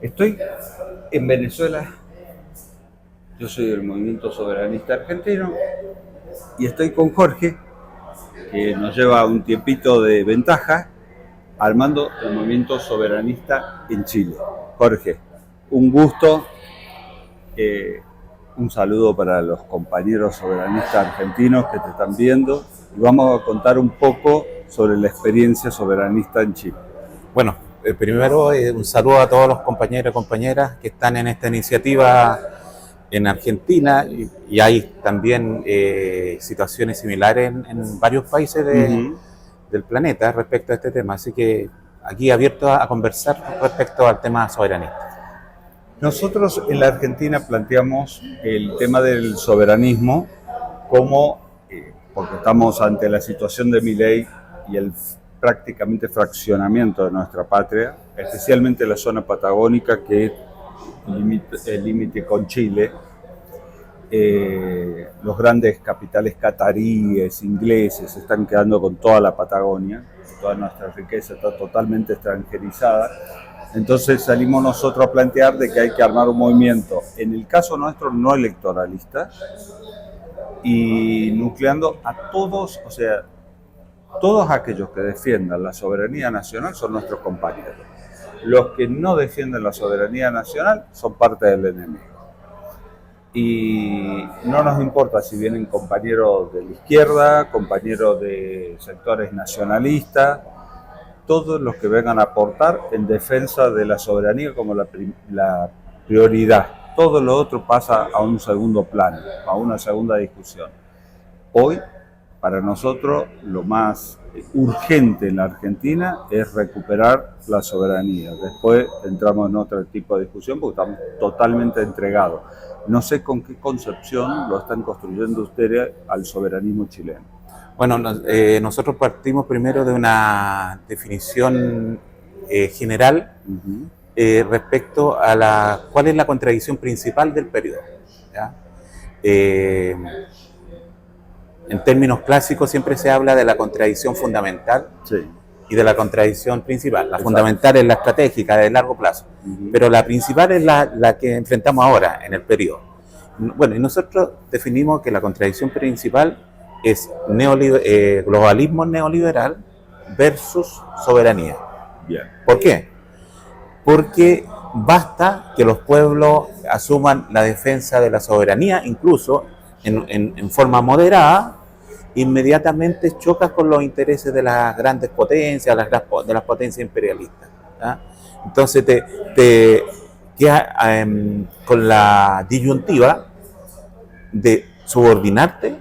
Estoy en Venezuela, yo soy del Movimiento Soberanista Argentino y estoy con Jorge, que nos lleva un tiempito de ventaja, armando el Movimiento Soberanista en Chile. Jorge, un gusto, un saludo para los compañeros soberanistas argentinos que te están viendo y vamos a contar un poco sobre la experiencia soberanista en Chile. Bueno, primero un saludo a todos los compañeros y compañeras que están en esta iniciativa en Argentina y hay también situaciones similares en varios países del planeta respecto a este tema. Así que aquí abierto a conversar respecto al tema soberanista. Nosotros en la Argentina planteamos el tema del soberanismo como, porque estamos ante la situación de Milei y el prácticamente fraccionamiento de nuestra patria, especialmente la zona patagónica que es el límite con Chile. Los grandes capitales cataríes, ingleses, se están quedando con toda la Patagonia, toda nuestra riqueza está totalmente extranjerizada. Entonces salimos nosotros a plantear de que hay que armar un movimiento, en el caso nuestro no electoralista, y nucleando a todos, o sea, todos aquellos que defiendan la soberanía nacional son nuestros compañeros. Los que no defienden la soberanía nacional son parte del enemigo. Y no nos importa si vienen compañeros de la izquierda, compañeros de sectores nacionalistas, todos los que vengan a aportar en defensa de la soberanía como la prioridad. Todo lo otro pasa a un segundo plano, a una segunda discusión. Hoy, para nosotros, lo más urgente en la Argentina es recuperar la soberanía. Después entramos en otro tipo de discusión porque estamos totalmente entregados. No sé con qué concepción lo están construyendo ustedes al soberanismo chileno. Bueno, nosotros partimos primero de una definición general respecto a cuál es la contradicción principal del periodo, ¿ya? En términos clásicos siempre se habla de la contradicción fundamental y de la contradicción principal. La fundamental es la estratégica de largo plazo, pero la principal es la que enfrentamos ahora en el periodo. Bueno, y nosotros definimos que la contradicción principal es globalismo neoliberal versus soberanía. Bien. ¿Por qué? Porque basta que los pueblos asuman la defensa de la soberanía, incluso en forma moderada, inmediatamente chocas con los intereses de las grandes potencias, de las potencias imperialistas, ¿ya? Entonces te quedas con la disyuntiva de subordinarte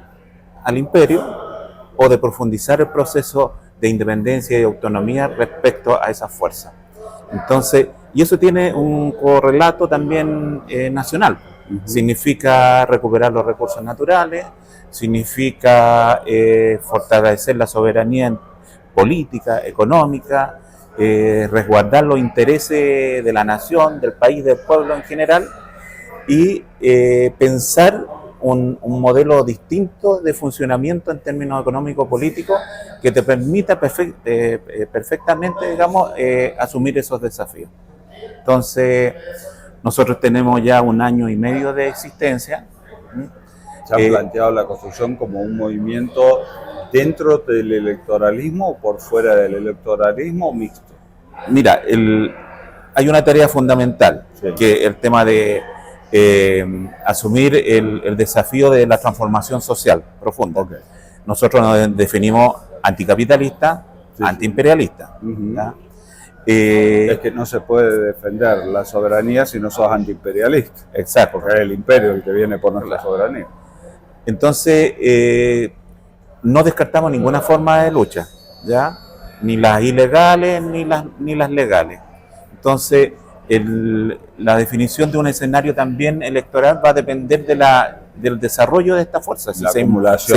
al imperio o de profundizar el proceso de independencia y autonomía respecto a esas fuerzas. Entonces, y eso tiene un correlato también nacional. Significa recuperar los recursos naturales, significa fortalecer la soberanía política, económica, resguardar los intereses de la nación, del país, del pueblo en general, y pensar un modelo distinto de funcionamiento en términos económico-políticos que te permita perfectamente, digamos, asumir esos desafíos. Entonces, nosotros tenemos ya 1 año y medio de existencia. ¿Se ha planteado la construcción como un movimiento dentro del electoralismo o por fuera del electoralismo o mixto? Mira, hay una tarea fundamental, que es el tema de asumir el desafío de la transformación social profunda. Nosotros nos definimos anticapitalistas, antiimperialistas. Es que no se puede defender la soberanía si no sos antiimperialista. Exacto. Porque es el imperio el que viene por nuestra soberanía. Entonces, no descartamos ninguna forma de lucha, ¿ya? Ni las ilegales ni las legales. Entonces, la definición de un escenario también electoral va a depender del desarrollo de esta fuerza. Si se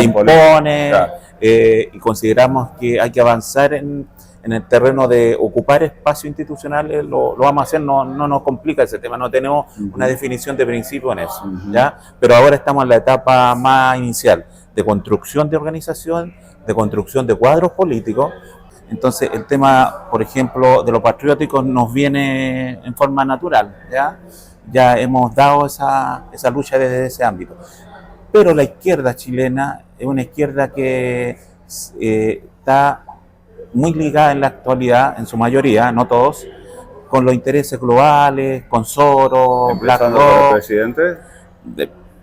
impone, claro, y consideramos que hay que avanzar en el terreno de ocupar espacios institucionales, lo vamos a hacer, no nos complica ese tema, no tenemos una definición de principio en eso, ¿ya? Pero ahora estamos en la etapa más inicial de construcción de organización, de construcción de cuadros políticos. Entonces, el tema, por ejemplo, de los patrióticos nos viene en forma natural, ¿ya? Ya hemos dado esa lucha desde ese ámbito. Pero la izquierda chilena es una izquierda que está muy ligada en la actualidad, en su mayoría, no todos, con los intereses globales, con Soros, Empezando por el BlackRock, presidente.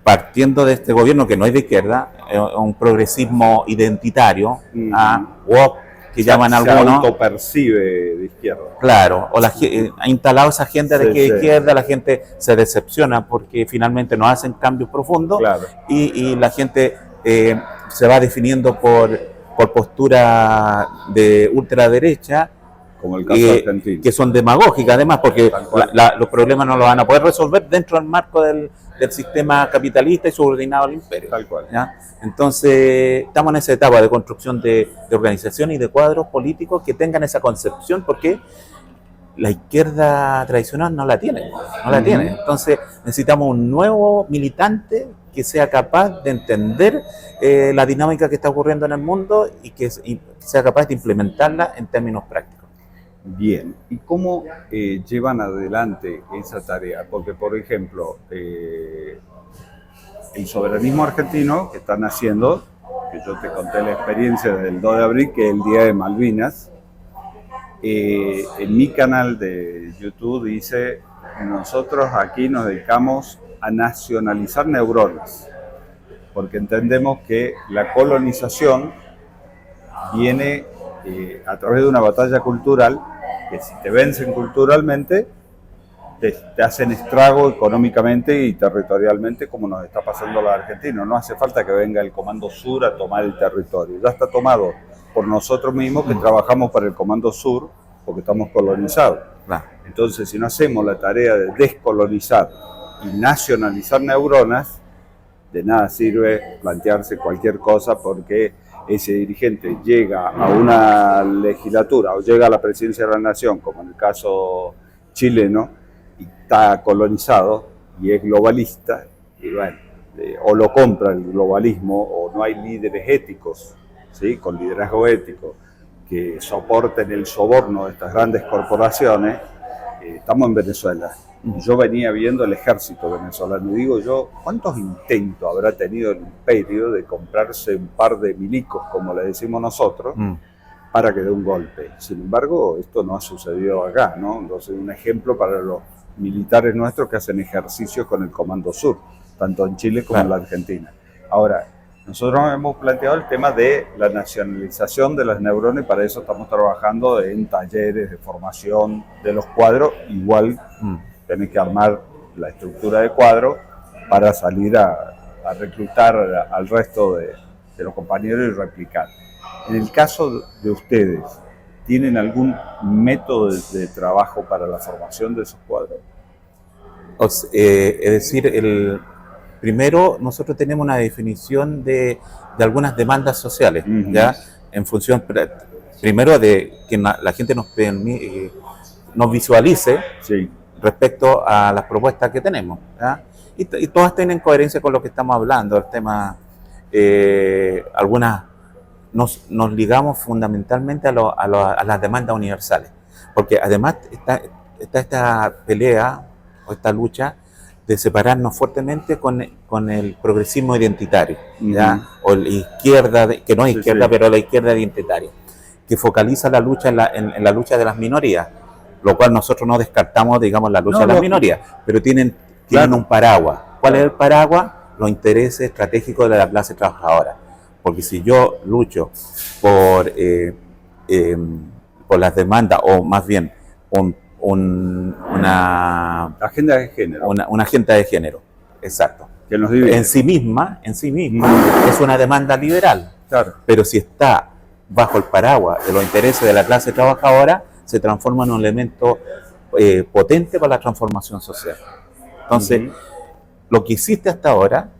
partiendo de este gobierno que no es de izquierda, un progresismo identitario, woke, que llaman se algunos. autopercibe de izquierda. Claro, o ha instalado esa agenda de que de izquierda, la gente se decepciona porque finalmente no hacen cambios profundos, claro. y la gente se va definiendo por postura de ultraderecha, como el caso argentino, que son demagógicas además, porque los problemas no los van a poder resolver dentro del marco del sistema capitalista y subordinado al imperio. Tal cual. ¿Ya? Entonces, estamos en esa etapa de construcción de organización y de cuadros políticos que tengan esa concepción, porque la izquierda tradicional no la tiene, tiene. Entonces, necesitamos un nuevo militante que sea capaz de entender la dinámica que está ocurriendo en el mundo y que sea capaz de implementarla en términos prácticos. Bien, ¿y cómo llevan adelante esa tarea? Porque, por ejemplo, el soberanismo argentino que están haciendo, que yo te conté la experiencia del 2 de abril, que es el Día de Malvinas, en mi canal de YouTube dice, nosotros aquí nos dedicamos a nacionalizar neuronas, porque entendemos que la colonización viene a través de una batalla cultural, que si te vencen culturalmente, te hacen estrago económicamente y territorialmente, como nos está pasando a los argentinos. No hace falta que venga el Comando Sur a tomar el territorio, ya está tomado por nosotros mismos que trabajamos para el Comando Sur, porque estamos colonizados. Entonces, si no hacemos la tarea de descolonizar y nacionalizar neuronas, de nada sirve plantearse cualquier cosa, porque ese dirigente llega a una legislatura o llega a la presidencia de la nación, como en el caso chileno, y está colonizado y es globalista, y bueno, o lo compra el globalismo o no hay líderes éticos, ¿sí? Con liderazgo ético, que soporten el soborno de estas grandes corporaciones. Estamos en Venezuela. Yo venía viendo el ejército venezolano y digo yo, ¿cuántos intentos habrá tenido el imperio de comprarse un par de milicos, como le decimos nosotros, para que dé un golpe? Sin embargo, esto no ha sucedido acá, ¿no? Entonces, un ejemplo para los militares nuestros que hacen ejercicios con el Comando Sur, tanto en Chile como en la Argentina. Ahora, nosotros hemos planteado el tema de la nacionalización de las neuronas y para eso estamos trabajando en talleres de formación de los cuadros. Igual tenés que armar la estructura de cuadro para salir a reclutar al resto de los compañeros y replicar. En el caso de ustedes, ¿tienen algún método de trabajo para la formación de esos cuadros? Es decir, primero, nosotros tenemos una definición de algunas demandas sociales, ¿ya? En función, primero, de que la gente nos visualice respecto a las propuestas que tenemos, ¿ya? Y todas tienen coherencia con lo que estamos hablando. El tema, algunas nos ligamos fundamentalmente a las demandas universales, porque además está esta pelea o esta lucha de separarnos fuertemente con el progresismo identitario, ¿ya? O la izquierda, que no es izquierda, pero la izquierda identitaria, que focaliza la lucha en la lucha de las minorías, lo cual nosotros no descartamos, digamos, la lucha de las minorías, pero tienen un paraguas. ¿Cuál es el paraguas? Los intereses estratégicos de la clase trabajadora. Porque si yo lucho por las demandas, o más bien una agenda de género. Una agenda de género, exacto. Que nos divide. En sí misma es una demanda liberal. Claro. Pero si está bajo el paraguas de los intereses de la clase trabajadora, se transforma en un elemento potente para la transformación social. Entonces, lo que existe hasta ahora,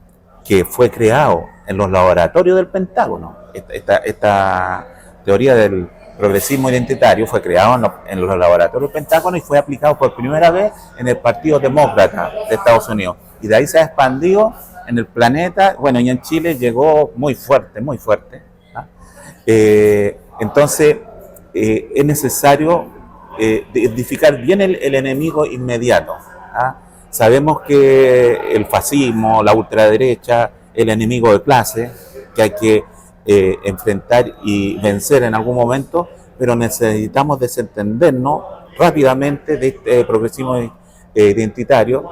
que fue creado en los laboratorios del Pentágono, esta teoría del progresismo identitario fue creado en los laboratorios del Pentágono y fue aplicado por primera vez en el Partido Demócrata de Estados Unidos. Y de ahí se ha expandido en el planeta, bueno, y en Chile llegó muy fuerte, muy fuerte, ¿no? Entonces, es necesario identificar bien el enemigo inmediato. ¿Ah? Sabemos que el fascismo, la ultraderecha, el enemigo de clase, que hay que enfrentar y vencer en algún momento, pero necesitamos desentendernos rápidamente de este progresismo identitario,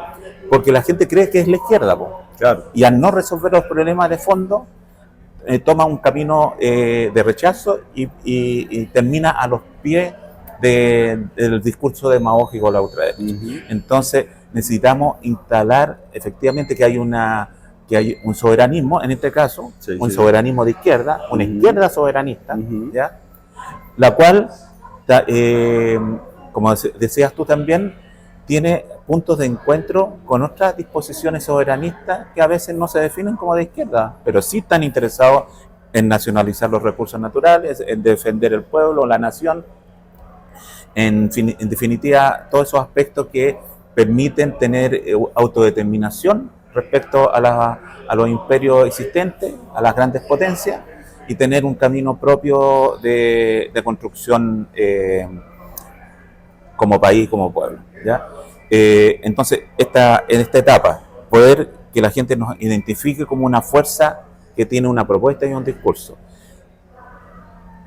porque la gente cree que es la izquierda, po. Claro. Y al no resolver los problemas de fondo, toma un camino de rechazo y termina a los pies del discurso demagógico de la ultraderecha. Uh-huh. Entonces necesitamos instalar efectivamente que hay un soberanismo, en este caso, sí, un sí. soberanismo de izquierda, una izquierda soberanista, Uh-huh. ¿ya? La cual, como decías tú también, tiene puntos de encuentro con otras disposiciones soberanistas que a veces no se definen como de izquierda, pero sí están interesados en nacionalizar los recursos naturales, en defender el pueblo, la nación, en definitiva, todos esos aspectos que permiten tener autodeterminación respecto a los imperios existentes, a las grandes potencias, y tener un camino propio de construcción como país, como pueblo, ¿ya? Entonces, en esta etapa, poder que la gente nos identifique como una fuerza que tiene una propuesta y un discurso.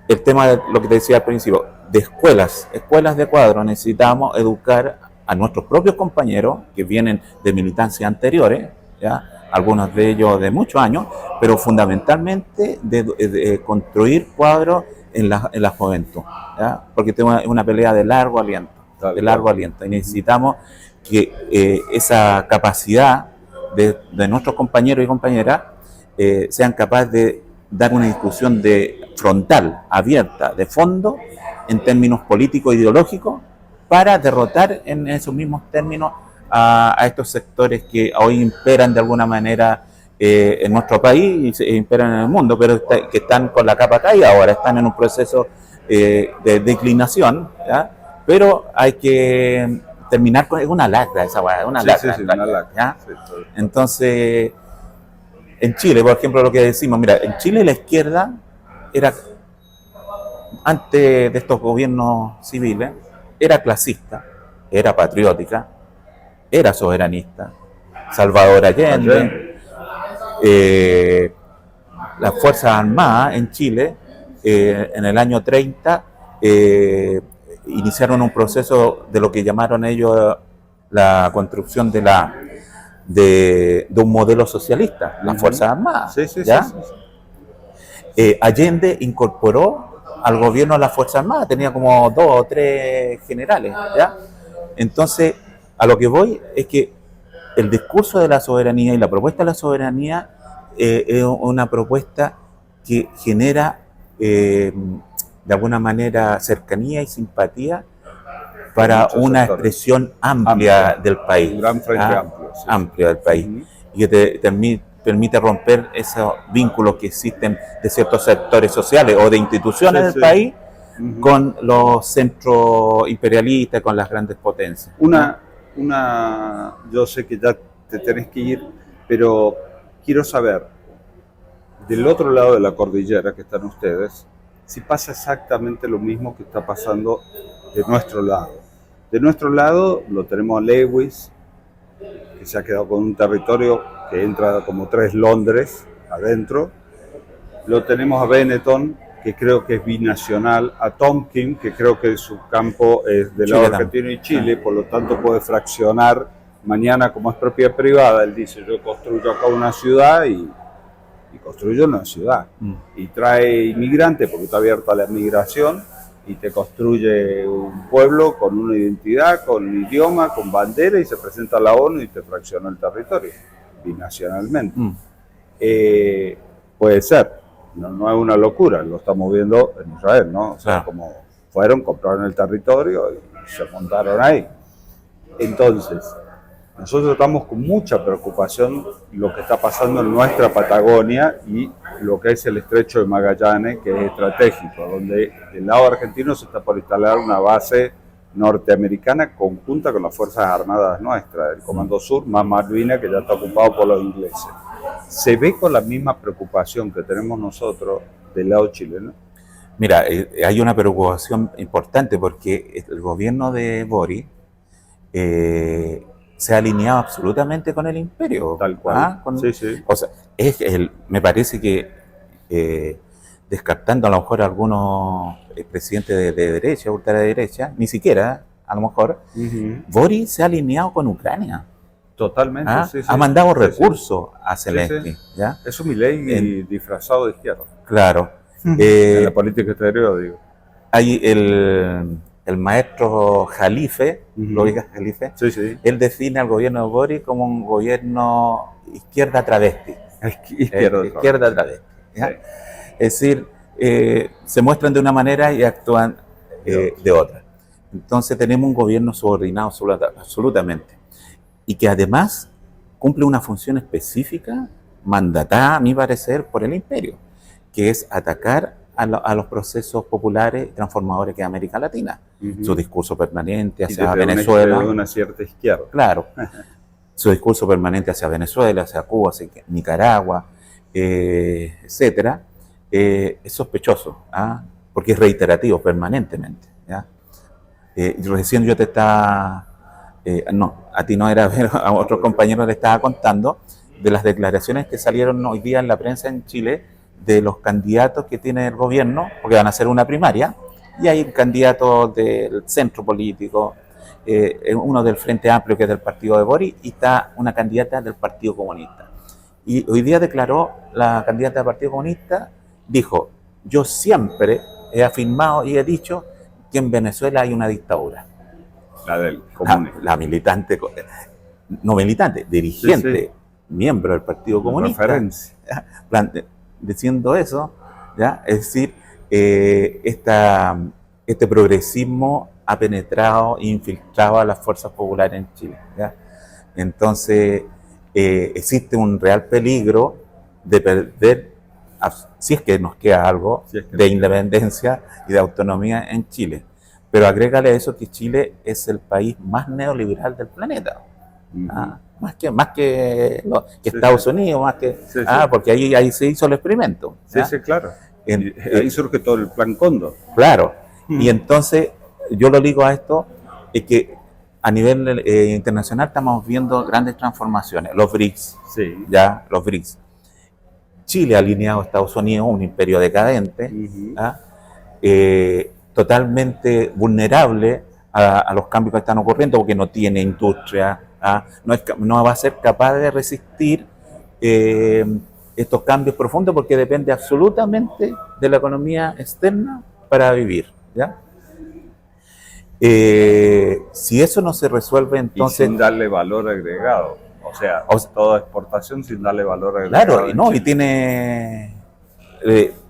El tema de lo que te decía al principio, de escuelas de cuadro, necesitamos educar a nuestros propios compañeros que vienen de militancias anteriores, ¿ya? Algunos de ellos de muchos años, pero fundamentalmente de construir cuadros en la juventud, ¿ya? Porque es una pelea de largo aliento. Y necesitamos que esa capacidad de nuestros compañeros y compañeras sean capaces de dar una discusión frontal, abierta, de fondo, en términos políticos e ideológicos, para derrotar en esos mismos términos a estos sectores que hoy imperan de alguna manera en nuestro país y imperan en el mundo, pero que están con la capa caída ahora, están en un proceso de declinación, ¿ya? Pero hay que terminar con... Es una lacra esa weá, una lacra. Sí, una lacra. ¿Ya? Sí, entonces, en Chile, por ejemplo, lo que decimos, mira, en Chile la izquierda era, antes de estos gobiernos civiles, era clasista, era patriótica, era soberanista, Salvador Allende, las Fuerzas Armadas en Chile, en el año 30, iniciaron un proceso de lo que llamaron ellos la construcción de un modelo socialista, las Fuerzas Armadas. ¿Ya? Allende incorporó al gobierno a las Fuerzas Armadas, tenía como 2 o 3 generales, ¿ya? Entonces, a lo que voy es que el discurso de la soberanía y la propuesta de la soberanía es una propuesta que genera de alguna manera cercanía y simpatía para una expresión amplia del país, un gran frente amplio, sí. Amplia del país, y que te permite romper esos vínculos que existen de ciertos sectores sociales o de instituciones del país con los centros imperialistas, con las grandes potencias. Yo sé que ya te tenés que ir, pero quiero saber, del otro lado de la cordillera que están ustedes, si pasa exactamente lo mismo que está pasando de nuestro lado. De nuestro lado lo tenemos a Lewis, que se ha quedado con un territorio que entra como 3 Londres adentro. Lo tenemos a Benetton, que creo que es binacional, a Tonkin, que creo que su campo es del lado argentino y Chile, por lo tanto puede fraccionar. Mañana, como es propiedad privada, él dice, yo construyo acá una ciudad y construye una ciudad y trae inmigrantes porque está abierta a la migración y te construye un pueblo con una identidad, con un idioma, con bandera y se presenta a la ONU y te fracciona el territorio binacionalmente. Puede ser, no es una locura, lo estamos viendo en Israel, ¿no? O sea, como fueron, compraron el territorio y se montaron ahí. Entonces, nosotros estamos con mucha preocupación lo que está pasando en nuestra Patagonia y lo que es el estrecho de Magallanes, que es estratégico, donde del lado argentino se está por instalar una base norteamericana conjunta con las Fuerzas Armadas nuestras, el Comando Sur, más Malvinas, que ya está ocupado por los ingleses. ¿Se ve con la misma preocupación que tenemos nosotros del lado chileno? Mira, hay una preocupación importante porque el gobierno de Boric se ha alineado absolutamente con el imperio. Tal cual. ¿Ah? Sí, sí. O sea, me parece que, descartando a lo mejor algunos presidentes de derecha, ultraderecha, ni siquiera, a lo mejor, Boric se ha alineado con Ucrania. Totalmente, ¿Ah? sí, sí. Ha mandado Sí, recursos a sí, Zelensky. sí. ¿Ya? Es un Milei disfrazado de izquierda. Claro. En la política exterior, digo. Hay el maestro Jalife, ¿lo ubicas, Jalife? Sí, sí. Él define al gobierno de Boric como un gobierno izquierda travesti. Izquierda travesti. ¿Ya? Sí. Es decir, se muestran de una manera y actúan de otra. Entonces tenemos un gobierno subordinado absolutamente. Y que además cumple una función específica, mandatada, a mi parecer, por el imperio, que es atacar a los procesos populares y transformadores que es América Latina. Su discurso permanente hacia Venezuela. Una cierta izquierda. Claro. Su discurso permanente hacia Venezuela, hacia Cuba, hacia Nicaragua, etcétera, es sospechoso, ¿ah? Porque es reiterativo permanentemente. ¿Ya? Recién yo te estaba... no, a ti no era, pero a otros compañeros le estaba contando de las declaraciones que salieron hoy día en la prensa en Chile de los candidatos que tiene el gobierno, porque van a hacer una primaria, y hay candidatos del centro político, uno del Frente Amplio, que es del partido de Boric, y está una candidata del Partido Comunista. Y hoy día declaró la candidata del Partido Comunista, dijo, yo siempre he afirmado y he dicho que en Venezuela hay una dictadura. La del comunista. La militante, no militante, dirigente, sí, sí, miembro del Partido Comunista, referencia, diciendo eso, ¿ya? Es decir, este progresismo ha penetrado e infiltrado a las fuerzas populares en Chile, ¿ya? Entonces, existe un real peligro de perder, si es que nos queda algo, si es que de independencia y de autonomía en Chile. Pero agrégale a eso que Chile es el país más neoliberal del planeta. ¿Ah? Más que Estados Unidos, más que... porque ahí se hizo el experimento. Sí, sí, claro. Ahí surge todo el plan Cóndor. Claro. Y entonces, yo lo digo a esto, es que a nivel internacional estamos viendo grandes transformaciones. Los BRICS, ya, los BRICS. Chile alineado a Estados Unidos, un imperio decadente, totalmente vulnerable a los cambios que están ocurriendo porque no tiene industria, no va a ser capaz de resistir estos cambios profundos porque depende absolutamente de la economía externa para vivir, ¿ya? Si eso no se resuelve, entonces... Y sin darle valor agregado, o sea, toda exportación sin darle valor agregado. Claro, y tiene...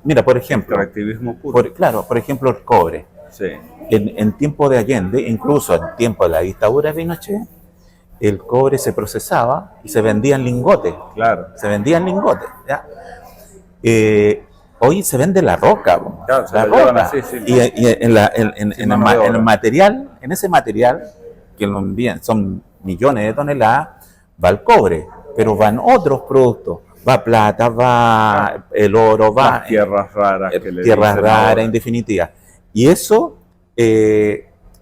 mira, por ejemplo... Extractivismo puro. Por ejemplo, el cobre. Sí. En tiempo de Allende, incluso en tiempo de la dictadura de Pinochet, el cobre se procesaba y se vendía en lingotes. Claro. Se vendía en lingotes, ¿ya? Hoy se vende la roca. Claro, la roca. Así, sí. Y en el material, en ese material, que lo envían, son millones de toneladas, va el cobre, pero van otros productos. Va plata, va el oro, va... Las tierras raras. Tierras raras, en definitiva. Y eso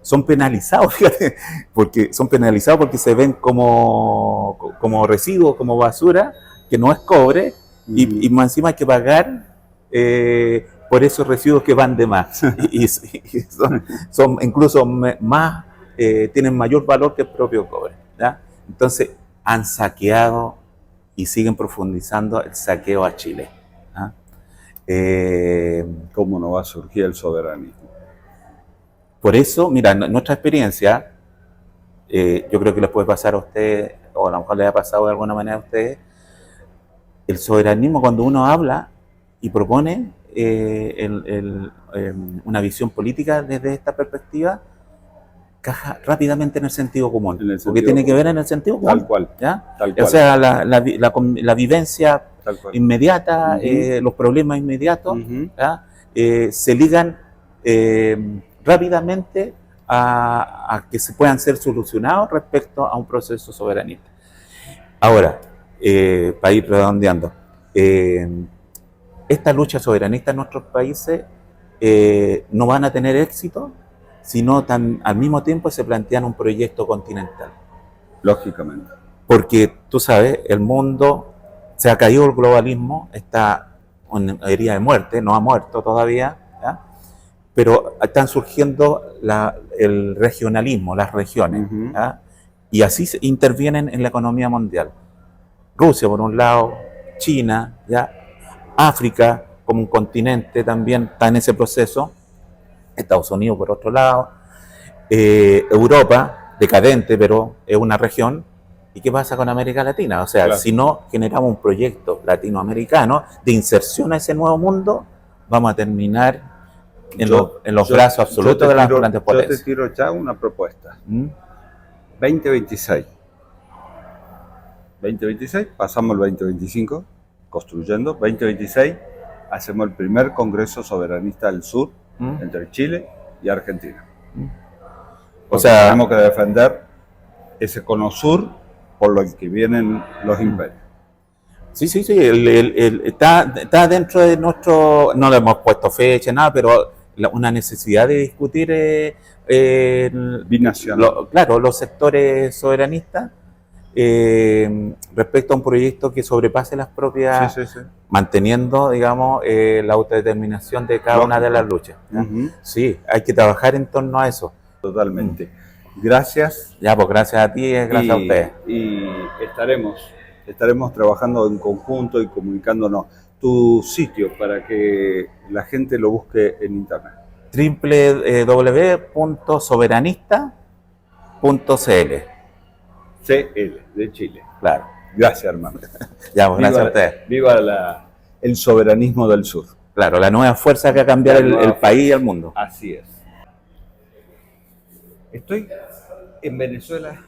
son penalizados, fíjate, porque son penalizados porque se ven como residuos, como basura, que no es cobre, y más encima hay que pagar por esos residuos que van de más. y son incluso más, tienen mayor valor que el propio cobre, ¿ya? Entonces, han saqueado y siguen profundizando el saqueo a Chile. ¿Cómo no va a surgir el soberanismo? Por eso, mira, nuestra experiencia, yo creo que les puede pasar a ustedes, o a lo mejor les ha pasado de alguna manera a ustedes, el soberanismo cuando uno habla y propone una visión política desde esta perspectiva, caja rápidamente en el sentido común, porque tiene que ver en el sentido común. Tal cual. ¿Ya? Tal cual. O sea, la vivencia inmediata, los problemas inmediatos, se ligan rápidamente a que se puedan ser solucionados respecto a un proceso soberanista. Ahora, para ir redondeando, esta lucha soberanista en nuestros países no van a tener éxito si no al mismo tiempo se plantean un proyecto continental. Lógicamente. Porque tú sabes, el mundo se ha caído, el globalismo está en herida de muerte, no ha muerto todavía, ¿ya? Pero están surgiendo el regionalismo, las regiones, ¿ya? Y así intervienen en la economía mundial. Rusia por un lado, China, ¿ya? África como un continente también está en ese proceso, Estados Unidos por otro lado, Europa, decadente, pero es una región. ¿Y qué pasa con América Latina? O sea, claro, si no generamos un proyecto latinoamericano de inserción a ese nuevo mundo, vamos a terminar en los brazos absolutos de las grandes potencias. Yo te tiro ya una propuesta. 2026. 2026, pasamos el 2025 construyendo. 2026, hacemos el primer Congreso Soberanista del Sur entre Chile y Argentina. O sea, tenemos que defender ese cono sur por lo que vienen los imperios. Sí, está dentro de nuestro, no le hemos puesto fecha, nada, pero una necesidad de discutir binacional. Claro, los sectores soberanistas respecto a un proyecto que sobrepase las propias, manteniendo, digamos, la autodeterminación de cada una de las luchas. Sí, hay que trabajar en torno a eso. Totalmente. Gracias. Ya, pues gracias a ti, gracias a ustedes. Y estaremos trabajando en conjunto y comunicándonos. Tu sitio para que la gente lo busque en internet. www.soberanista.cl. CL, de Chile. Claro. Gracias, hermano. Ya, pues gracias a ustedes. Viva el soberanismo del sur. Claro, la nueva fuerza que va a cambiar el país y el mundo. Así es. Estoy en Venezuela,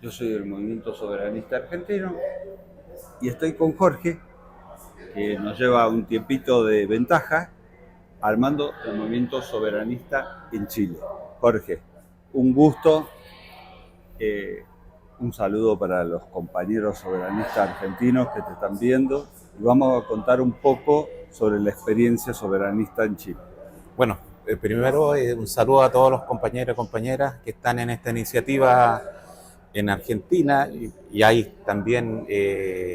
yo soy del Movimiento Soberanista Argentino y estoy con Jorge, que nos lleva un tiempito de ventaja, armando el Movimiento Soberanista en Chile. Jorge, un gusto, un saludo para los compañeros soberanistas argentinos que te están viendo y vamos a contar un poco sobre la experiencia soberanista en Chile. Bueno, primero un saludo a todos los compañeros y compañeras que están en esta iniciativa en Argentina y hay también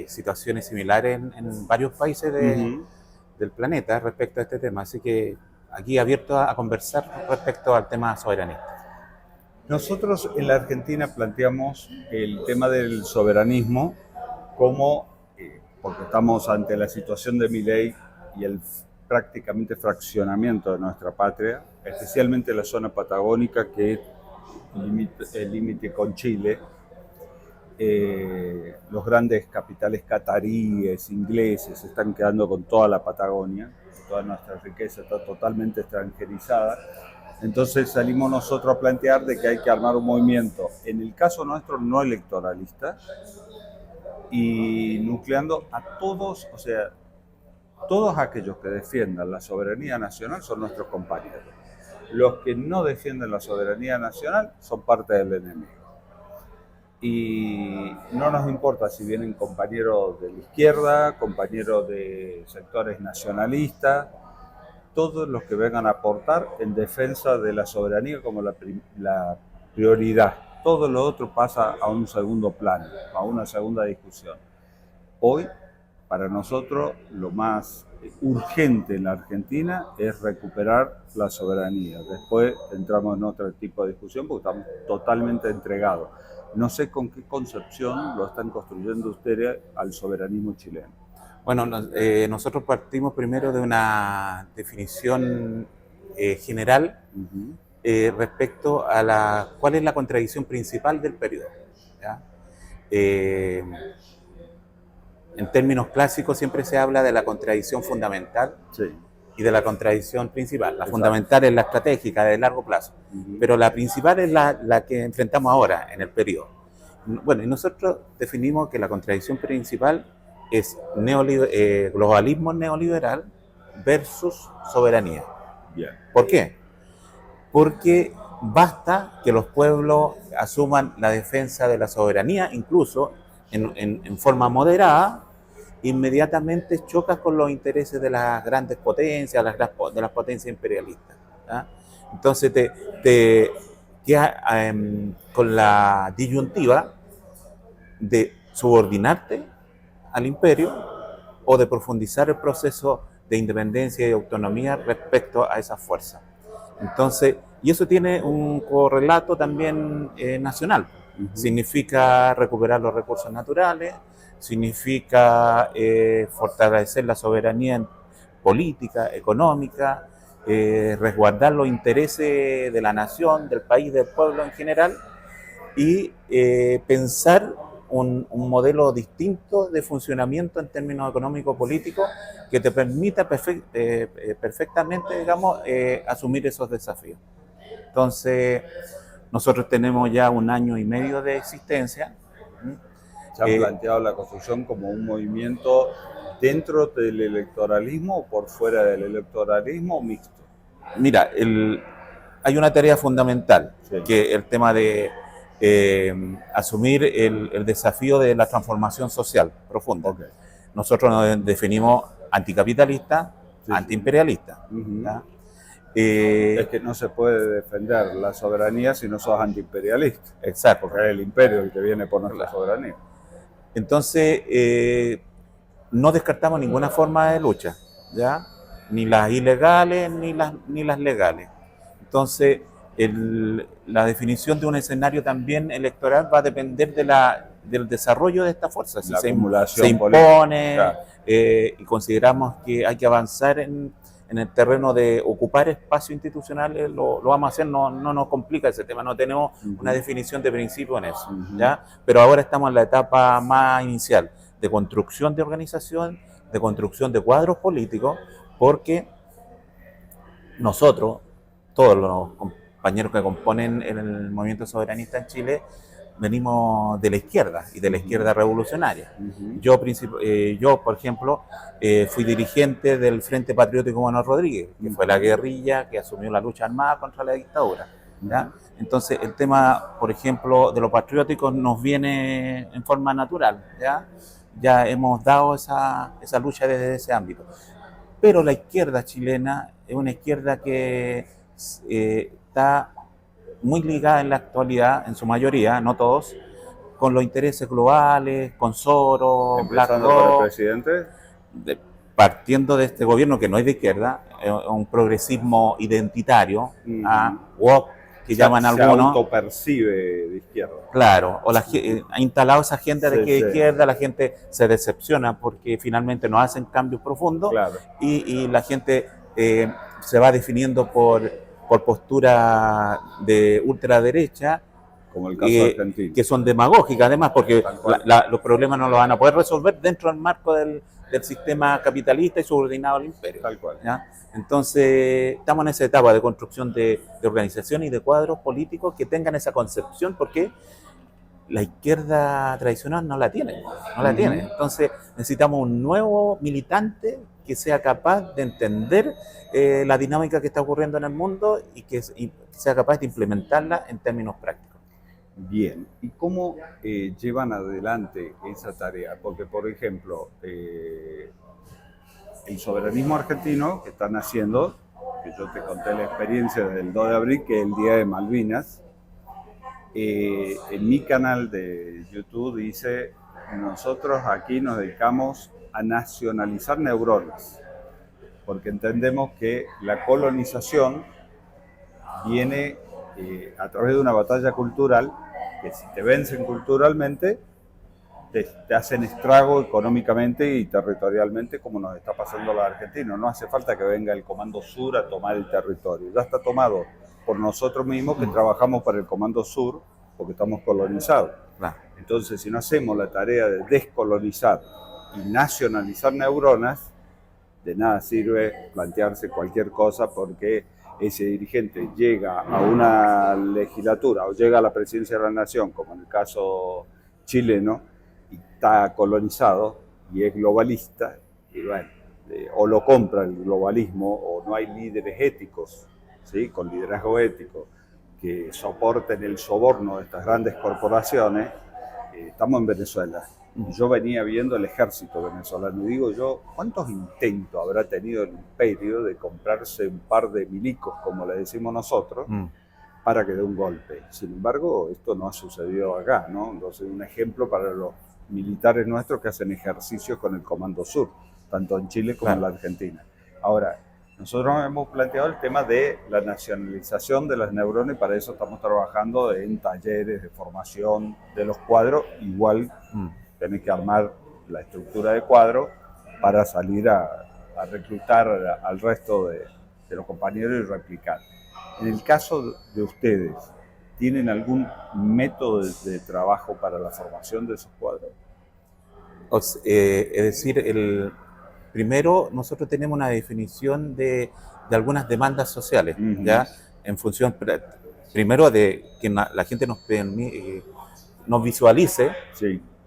situaciones similares en varios países del planeta respecto a este tema, así que aquí abierto a conversar respecto al tema soberanista. Nosotros en la Argentina planteamos el tema del soberanismo como, porque estamos ante la situación de Milei y el prácticamente fraccionamiento de nuestra patria, especialmente la zona patagónica que es el límite con Chile. Los grandes capitales cataríes, ingleses, se están quedando con toda la Patagonia, toda nuestra riqueza está totalmente extranjerizada. Entonces salimos nosotros a plantear de que hay que armar un movimiento, en el caso nuestro no electoralista, y nucleando a todos, o sea, todos aquellos que defiendan la soberanía nacional son nuestros compañeros. Los que no defienden la soberanía nacional son parte del enemigo. Y no nos importa si vienen compañeros de la izquierda, compañeros de sectores nacionalistas, todos los que vengan a aportar en defensa de la soberanía como la prioridad. Todo lo otro pasa a un segundo plano, a una segunda discusión. Hoy, para nosotros, lo más urgente en la Argentina es recuperar la soberanía. Después entramos en otro tipo de discusión porque estamos totalmente entregados. No sé con qué concepción lo están construyendo ustedes al soberanismo chileno. Bueno, nosotros partimos primero de una definición general respecto a cuál es la contradicción principal del periodo, ¿ya? En términos clásicos siempre se habla de la contradicción fundamental y de la contradicción principal. La fundamental es la estratégica de largo plazo, pero la principal es la que enfrentamos ahora en el periodo. Bueno, y nosotros definimos que la contradicción principal es globalismo neoliberal versus soberanía. ¿Por qué? Porque basta que los pueblos asuman la defensa de la soberanía, incluso en forma moderada, inmediatamente chocas con los intereses de las grandes potencias, de las potencias imperialistas. ¿Ya? Entonces te quedas con la disyuntiva de subordinarte al imperio o de profundizar el proceso de independencia y autonomía respecto a esa fuerza. Entonces, y eso tiene un correlato también nacional. Significa recuperar los recursos naturales, significa fortalecer la soberanía política, económica, resguardar los intereses de la nación, del país, del pueblo en general, y pensar un modelo distinto de funcionamiento en términos económico-políticos que te permita perfectamente, digamos, asumir esos desafíos. Entonces, nosotros tenemos ya 1 año y medio de existencia. ¿Se ha planteado la construcción como un movimiento dentro del electoralismo o por fuera del electoralismo o mixto? Mira, hay una tarea fundamental, Sí. que el tema de asumir el desafío de la transformación social profunda. Okay. Nosotros nos definimos anticapitalistas, Sí, antiimperialistas. Uh-huh. Es que no se puede defender la soberanía si no sos antiimperialista. Exacto. Porque es el imperio el que viene por nuestra soberanía. Entonces, no descartamos ninguna forma de lucha, ¿ya? Ni las ilegales ni las legales. Entonces, la definición de un escenario también electoral va a depender del desarrollo de esta fuerza. Si se impone, claro, y consideramos que hay que avanzar en el terreno de ocupar espacios institucionales, lo vamos a hacer, no nos complica ese tema, no tenemos una definición de principio en eso, ¿ya? Pero ahora estamos en la etapa más inicial de construcción de organización, de construcción de cuadros políticos, porque nosotros, todos los compañeros que componen el movimiento soberanista en Chile, venimos de la izquierda y de la izquierda revolucionaria. Yo, por ejemplo, fui dirigente del Frente Patriótico Manuel Rodríguez, que fue la guerrilla que asumió la lucha armada contra la dictadura, ¿ya? Entonces, el tema, por ejemplo, de los patrióticos nos viene en forma natural, ¿ya? Ya hemos dado esa lucha desde ese ámbito. Pero la izquierda chilena es una izquierda que está muy ligada en la actualidad, en su mayoría, no todos, con los intereses globales, con Soros, BlackRock. ¿Por el presidente? Partiendo de este gobierno que no es de izquierda, es un progresismo identitario, woke, que llaman algunos. Se autopercibe de izquierda. Claro, o ha instalado esa agenda de que es izquierda, la gente se decepciona porque finalmente no hacen cambios profundos, claro, y la gente se va definiendo por postura de ultraderecha, como el caso argentino, que son demagógicas además, porque los problemas no los van a poder resolver dentro del marco del sistema capitalista y subordinado al imperio. Tal cual. ¿Ya? Entonces, estamos en esa etapa de construcción de organización y de cuadros políticos que tengan esa concepción, porque la izquierda tradicional no la tiene, Entonces, necesitamos un nuevo militante que sea capaz de entender la dinámica que está ocurriendo en el mundo y que sea capaz de implementarla en términos prácticos. Bien, ¿y cómo llevan adelante esa tarea? Porque, por ejemplo, el soberanismo argentino que están haciendo, que yo te conté la experiencia del 2 de abril, que es el Día de Malvinas, en mi canal de YouTube dice, nosotros aquí nos dedicamos a nacionalizar neuronas, porque entendemos que la colonización viene a través de una batalla cultural, que si te vencen culturalmente, te hacen estrago económicamente y territorialmente, como nos está pasando a los argentinos. No hace falta que venga el Comando Sur a tomar el territorio, ya está tomado por nosotros mismos que trabajamos para el Comando Sur, porque estamos colonizados. Entonces, si no hacemos la tarea de descolonizar y nacionalizar neuronas, de nada sirve plantearse cualquier cosa, porque ese dirigente llega a una legislatura o llega a la presidencia de la nación, como en el caso chileno, y está colonizado y es globalista, y bueno, o lo compra el globalismo o no hay líderes éticos, ¿sí? Con liderazgo ético, que soporten el soborno de estas grandes corporaciones. Estamos en Venezuela. Yo venía viendo el ejército venezolano y digo yo, ¿cuántos intentos habrá tenido el imperio de comprarse un par de milicos, como le decimos nosotros, para que dé un golpe? Sin embargo, esto no ha sucedido acá, ¿no? Entonces, un ejemplo para los militares nuestros que hacen ejercicios con el Comando Sur, tanto en Chile como en la Argentina. Ahora, nosotros hemos planteado el tema de la nacionalización de las neuronas y para eso estamos trabajando en talleres de formación de los cuadros. Igual tenés que armar la estructura de cuadro para salir a reclutar al resto de los compañeros y replicar. En el caso de ustedes, ¿tienen algún método de trabajo para la formación de esos cuadros? Es decir, primero nosotros tenemos una definición de algunas demandas sociales, ¿ya? En función, primero, de que la gente nos visualice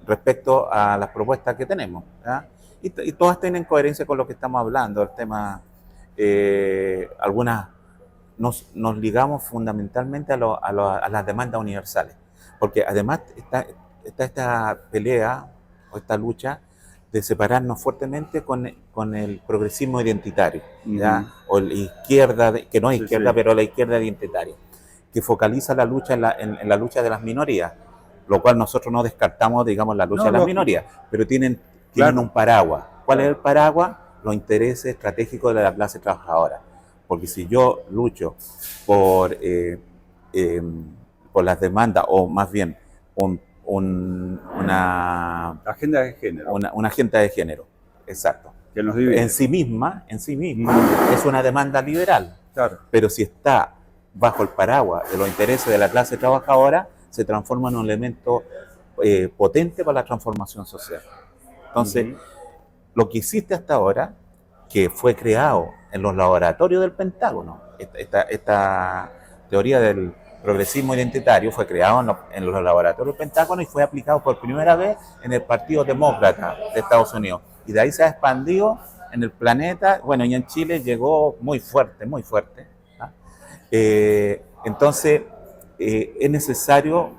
respecto a las propuestas que tenemos, ¿ya? Y todas tienen coherencia con lo que estamos hablando, el tema, algunas nos ligamos fundamentalmente a las demandas universales, porque además está esta pelea o esta lucha de separarnos fuertemente con el progresismo identitario, ¿ya? O la izquierda, que no es izquierda, pero la izquierda identitaria, que focaliza la lucha en la lucha de las minorías, lo cual nosotros no descartamos, digamos, la lucha de las minorías, pero tienen un paraguas. ¿Cuál es el paraguas? Los intereses estratégicos de la clase trabajadora. Porque si yo lucho por las demandas, o más bien una agenda de género. Una agenda de género, exacto. Que nos divide. En sí misma es una demanda liberal. Claro. Pero si está bajo el paraguas de los intereses de la clase trabajadora, se transforma en un elemento potente para la transformación social. Entonces, lo que existe hasta ahora, que fue creado en los laboratorios del Pentágono, esta teoría del progresismo identitario fue creado en los laboratorios del Pentágono y fue aplicado por primera vez en el Partido Demócrata de Estados Unidos. Y de ahí se ha expandido en el planeta, bueno, y en Chile llegó muy fuerte, muy fuerte. ¿Ah? Entonces, es necesario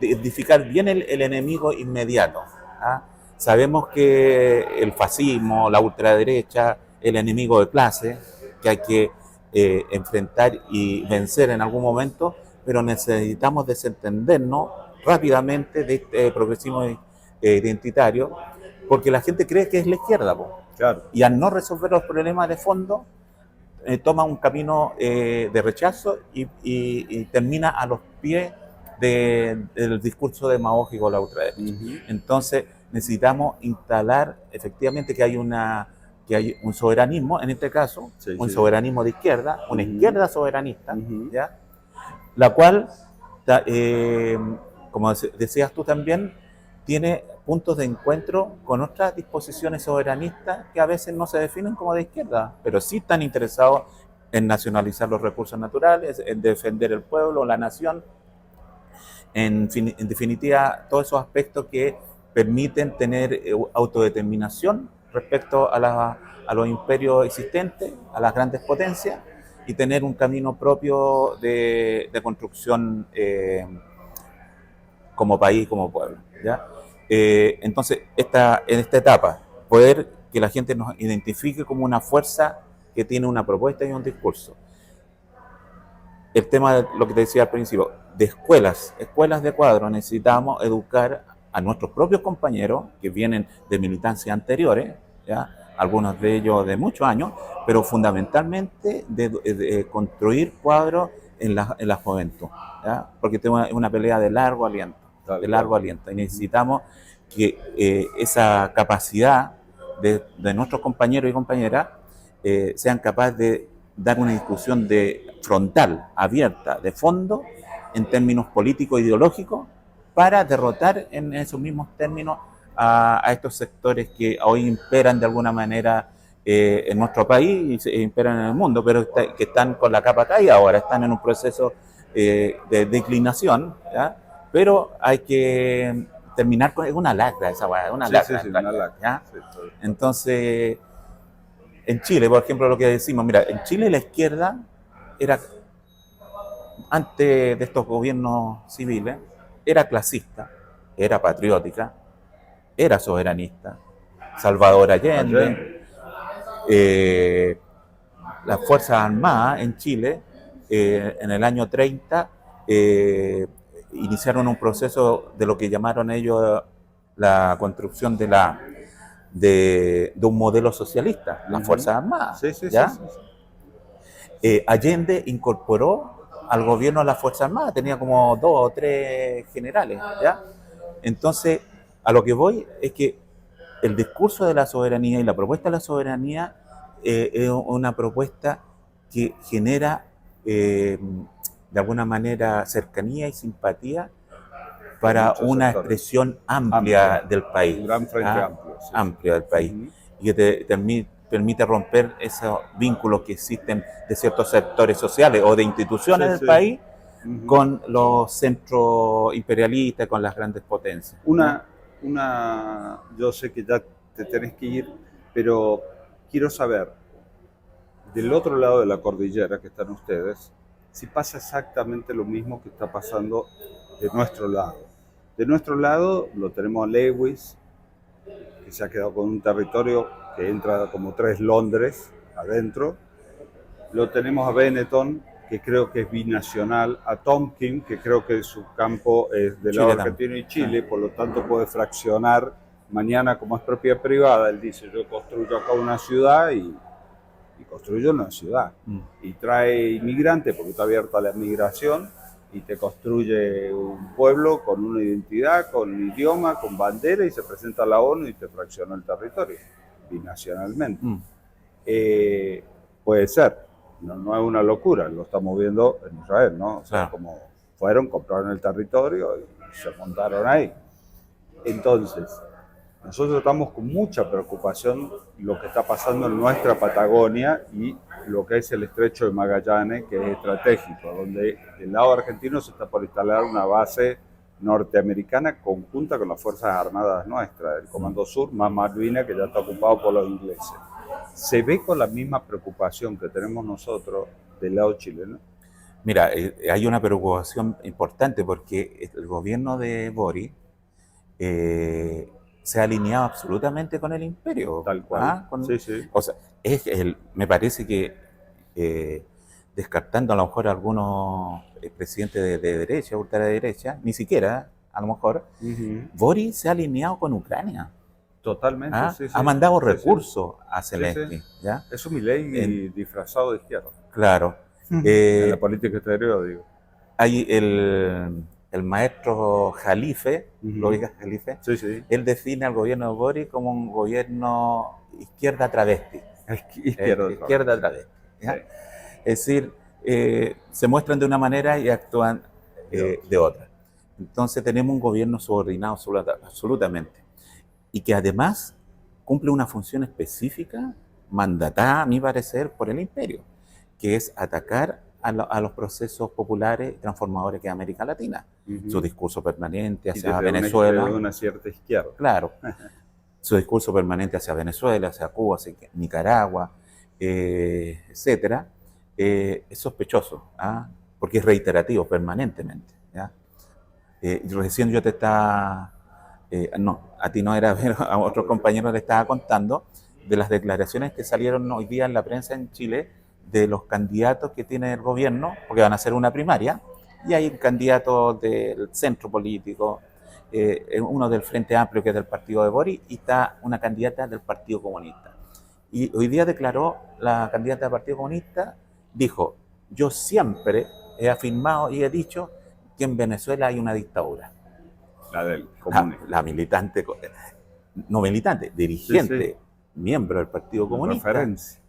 identificar bien el enemigo inmediato. ¿Ah? Sabemos que el fascismo, la ultraderecha, el enemigo de clase, que hay que enfrentar y vencer en algún momento, pero necesitamos desentendernos rápidamente de este progresismo identitario, porque la gente cree que es la izquierda, claro. Y al no resolver los problemas de fondo, toma un camino de rechazo y termina a los pies del discurso demagógico de la ultraderecha. Entonces, necesitamos instalar efectivamente que hay un soberanismo, en este caso, soberanismo de izquierda, una izquierda soberanista, ¿ya? La cual, como decías tú también, tiene puntos de encuentro con otras disposiciones soberanistas que a veces no se definen como de izquierda, pero sí están interesados en nacionalizar los recursos naturales, en defender el pueblo, la nación, en definitiva, todos esos aspectos que permiten tener autodeterminación respecto a los imperios existentes, a las grandes potencias, y tener un camino propio de construcción como país, como pueblo, ¿ya? Entonces, en esta etapa, poder que la gente nos identifique como una fuerza que tiene una propuesta y un discurso. El tema de lo que te decía al principio, de escuelas de cuadro, necesitamos educar a nuestros propios compañeros que vienen de militancias anteriores, ¿ya? Algunos de ellos de muchos años, pero fundamentalmente de construir cuadros en la juventud, ¿ya? Porque tenemos una pelea de largo aliento, y necesitamos que esa capacidad de nuestros compañeros y compañeras sean capaces de dar una discusión frontal, abierta, de fondo, en términos políticos e ideológicos, para derrotar en esos mismos términos a estos sectores que hoy imperan de alguna manera en nuestro país y imperan en el mundo, pero que están con la capa caída ahora, están en un proceso de declinación, ¿ya? Pero hay que terminar con... Es una lacra esa hueá, una lacra. ¿Ya? Entonces, en Chile, por ejemplo, lo que decimos, mira, en Chile la izquierda era, antes de estos gobiernos civiles, era clasista, era patriótica, era soberanista. Salvador Allende, las Fuerzas Armadas en Chile, en el año 30, iniciaron un proceso de lo que llamaron ellos la construcción de un modelo socialista, las Fuerzas Armadas. Sí, sí, ¿ya? sí, sí. Allende incorporó al gobierno a las Fuerzas Armadas, tenía como 2 o 3 generales. ¿Ya? Entonces, a lo que voy es que el discurso de la soberanía y la propuesta de la soberanía es una propuesta que genera de alguna manera cercanía y simpatía para una expresión amplia del país. Un gran frente amplio. Sí, amplia del país. Y que te permite romper esos vínculos que existen de ciertos sectores sociales o de instituciones del país con los centros imperialistas, con las grandes potencias. Yo sé que ya te tenés que ir, pero quiero saber, del otro lado de la cordillera que están ustedes, si pasa exactamente lo mismo que está pasando de nuestro lado. De nuestro lado lo tenemos a Lewis, que se ha quedado con un territorio que entra como 3 Londres adentro. Lo tenemos a Benetton, que creo que es binacional, a Tompkins, que creo que su campo es del lado argentino y Chile, por lo tanto puede fraccionar mañana como es propiedad privada. Él dice, yo construyo acá una ciudad y construyo una ciudad. Y trae inmigrantes, porque está abierta la migración, y te construye un pueblo con una identidad, con un idioma, con bandera, y se presenta a la ONU y te fracciona el territorio, binacionalmente. Puede ser. No es una locura, lo estamos viendo en Israel, ¿no? O sea, como fueron, compraron el territorio y se montaron ahí. Entonces, nosotros estamos con mucha preocupación lo que está pasando en nuestra Patagonia y lo que es el estrecho de Magallanes, que es estratégico, donde del lado argentino se está por instalar una base norteamericana conjunta con las Fuerzas Armadas nuestras, el Comando Sur, más Malvinas, que ya está ocupado por los ingleses. ¿Se ve con la misma preocupación que tenemos nosotros del lado chileno? Mira, hay una preocupación importante porque el gobierno de Boric se ha alineado absolutamente con el imperio. Tal cual. Sí, sí. O sea, me parece que descartando a lo mejor algunos presidentes de derecha, ultraderecha, ni siquiera, a lo mejor, Boric se ha alineado con Ucrania. Totalmente, sí, sí. Ha mandado recursos a Zelensky. Sí, sí. ¿Ya? Es un Milei disfrazado de izquierda. Claro. En la política exterior, digo. Hay el maestro Jalife, ¿lo digas Jalife? Sí, sí. Él define al gobierno de Boric como un gobierno izquierda travesti. Izquierda travesti. ¿Ya? Sí. Es decir, se muestran de una manera y actúan de otra. Entonces tenemos un gobierno subordinado absolutamente. Y que además cumple una función específica, mandatada, a mi parecer, por el imperio, que es atacar a los procesos populares y transformadores que es América Latina. Su discurso permanente hacia Venezuela. De una cierta izquierda. Claro. Su discurso permanente hacia Venezuela, hacia Cuba, hacia Nicaragua, etcétera, es sospechoso, porque es reiterativo permanentemente. ¿Ya? Recién yo te estaba... no, a ti no era, pero a otros compañeros le estaba contando de las declaraciones que salieron hoy día en la prensa en Chile de los candidatos que tiene el gobierno, porque van a hacer una primaria, y hay candidatos del centro político, uno del Frente Amplio, que es del partido de Boric, y está una candidata del Partido Comunista. Y hoy día declaró la candidata del Partido Comunista, dijo, yo siempre he afirmado y he dicho que en Venezuela hay una dictadura. La del comunista. La militante, no militante, dirigente, sí, sí, miembro del Partido Comunista. Referencia.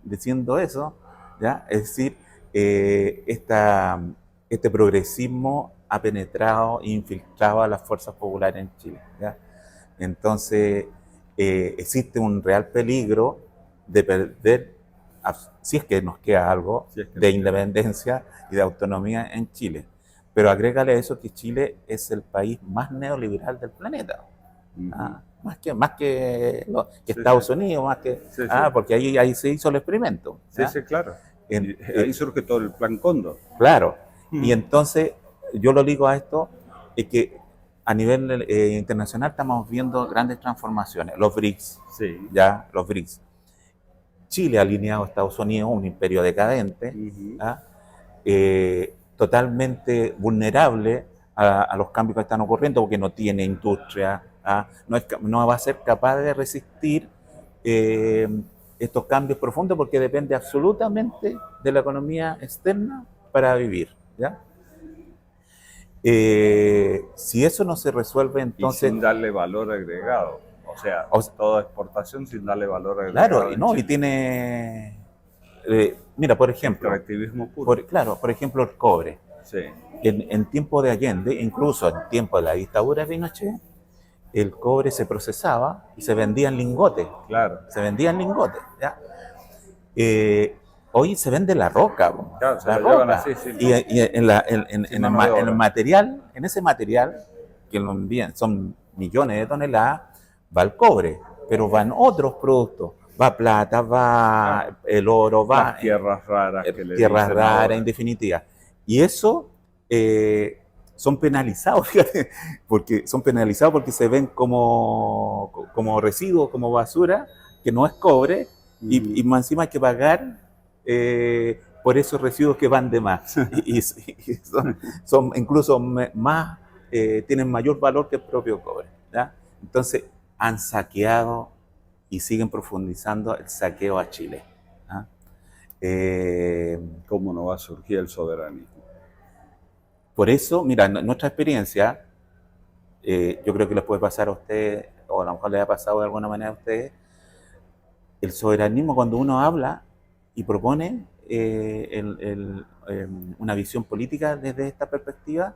Diciendo eso, ¿ya? Es decir, este progresismo ha penetrado e infiltrado a las fuerzas populares en Chile. ¿Ya? Entonces, existe un real peligro de perder, si es que nos queda algo, de independencia y de autonomía en Chile. Pero agrégale a eso que Chile es el país más neoliberal del planeta. Más que Estados Unidos, más que porque ahí se hizo el experimento. Sí, sí, claro. Ahí surge todo el plan Cóndor. Claro. Y entonces yo lo ligo a esto, es que a nivel internacional estamos viendo grandes transformaciones. Los BRICS, Sí. ya, los BRICS. Chile alineado a Estados Unidos, un imperio decadente, ¿ya? Totalmente vulnerable a los cambios que están ocurriendo porque no tiene industria, ¿ah? No va a ser capaz de resistir estos cambios profundos porque depende absolutamente de la economía externa para vivir, ¿ya? Si eso no se resuelve, entonces... Y sin darle valor agregado. O sea, toda exportación sin darle valor agregado. Claro, no, y tiene... mira, por ejemplo... Extractivismo puro. Claro, por ejemplo, el cobre. Sí. En tiempo de Allende, incluso en tiempo de la dictadura de Pinochet, el cobre se procesaba y se vendía en lingotes. Claro. Se vendía en lingotes, ¿ya? Hoy se vende la roca. Claro, se la la roca. llevan así, sí. Y en el material, en ese material, que lo envían, son millones de toneladas, va el cobre, pero van otros productos. Va plata, va el oro, va... Las tierras raras. Tierras raras, en definitiva. Y eso son penalizados, fíjate, porque son penalizados porque se ven como residuos, como basura, que no es cobre, y más encima hay que pagar por esos residuos que van de más. y son incluso más, tienen mayor valor que el propio cobre, ¿ya? Entonces, han saqueado y siguen profundizando el saqueo a Chile. ¿Ah? ¿Cómo no va a surgir el soberanismo? Por eso, mira, nuestra experiencia, yo creo que les puede pasar a ustedes, o a lo mejor les ha pasado de alguna manera a ustedes, el soberanismo cuando uno habla y propone una visión política desde esta perspectiva,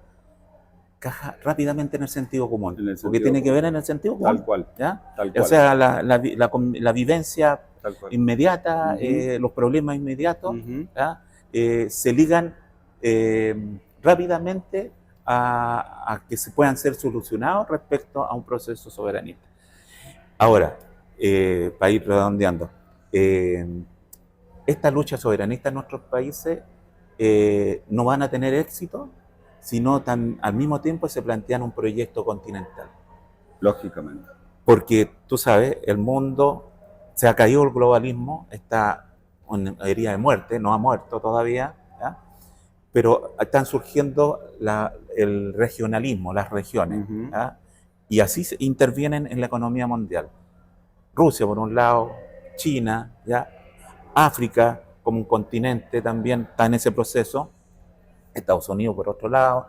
caja rápidamente en el sentido común, porque tiene que ver en el sentido común. Tal cual. ¿Ya? Tal cual. O sea, la vivencia inmediata, los problemas inmediatos, se ligan rápidamente a que se puedan ser solucionados respecto a un proceso soberanista. Ahora, para ir redondeando, esta lucha soberanista en nuestros países no van a tener éxito sino al mismo tiempo se plantean un proyecto continental. Lógicamente. Porque tú sabes, el mundo se ha caído, el globalismo está en herida de muerte, no ha muerto todavía, ¿ya? Pero están surgiendo el regionalismo, las regiones, ¿ya? Y así intervienen en la economía mundial. Rusia por un lado, China, ¿ya? África como un continente también está en ese proceso, Estados Unidos por otro lado,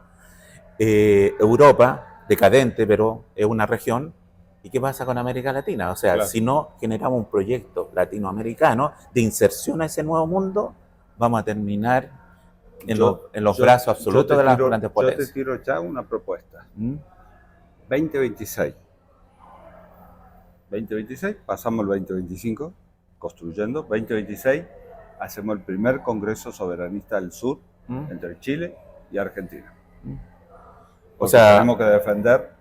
Europa, decadente, pero es una región. ¿Y qué pasa con América Latina? O sea, claro, si no generamos un proyecto latinoamericano de inserción a ese nuevo mundo, vamos a terminar en los brazos absolutos de las grandes potencias. Yo te tiro ya una propuesta. 2026. 2026, pasamos el 2025, construyendo. 2026, hacemos el primer Congreso Soberanista del Sur, entre Chile y Argentina. O sea, tenemos que defender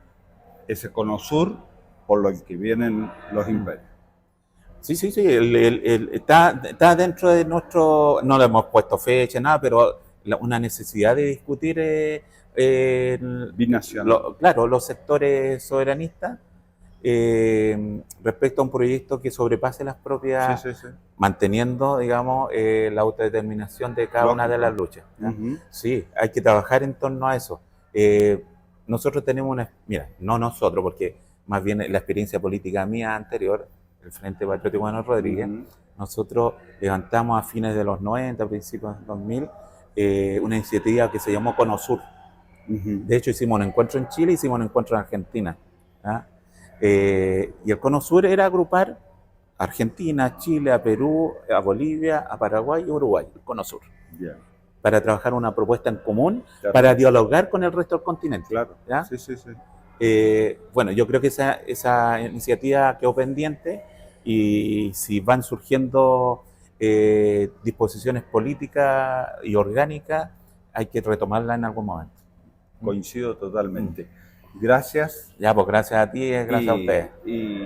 ese cono sur por lo que vienen los imperios. Sí, está dentro de nuestro, no le hemos puesto fecha, nada, pero una necesidad de discutir binacional. Claro, los sectores soberanistas respecto a un proyecto que sobrepase las propias, manteniendo, digamos, la autodeterminación de cada una de las luchas. Sí, hay que trabajar en torno a eso. Nosotros tenemos mira, no nosotros, porque más bien la experiencia política mía anterior, el Frente Patriótico Manuel Rodríguez, nosotros levantamos a fines de los 90, principios del 2000, una iniciativa que se llamó Cono Sur. De hecho, hicimos un encuentro en Chile, hicimos un encuentro en Argentina. Y el Cono Sur era agrupar a Argentina, a Chile, a Perú, a Bolivia, a Paraguay y Uruguay, el Cono Sur. Para trabajar una propuesta en común, para dialogar con el resto del continente. Claro. ¿Ya? Bueno, yo creo que esa iniciativa quedó pendiente y si van surgiendo disposiciones políticas y orgánicas, hay que retomarla en algún momento. Coincido totalmente. Gracias. Ya, pues gracias a ti, gracias a ustedes. Y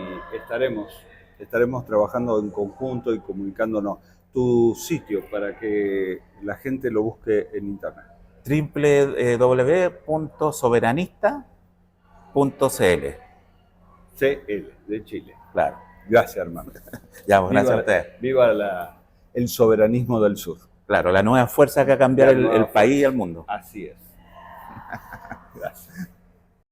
estaremos trabajando en conjunto y comunicándonos. Tu sitio para que la gente lo busque en internet. www.soberanista.cl CL, de Chile. Claro. Gracias, hermano. Ya, pues, gracias a ustedes. Viva el soberanismo del sur. Claro, la nueva fuerza que va a cambiar el país y el mundo. Así es. Gracias.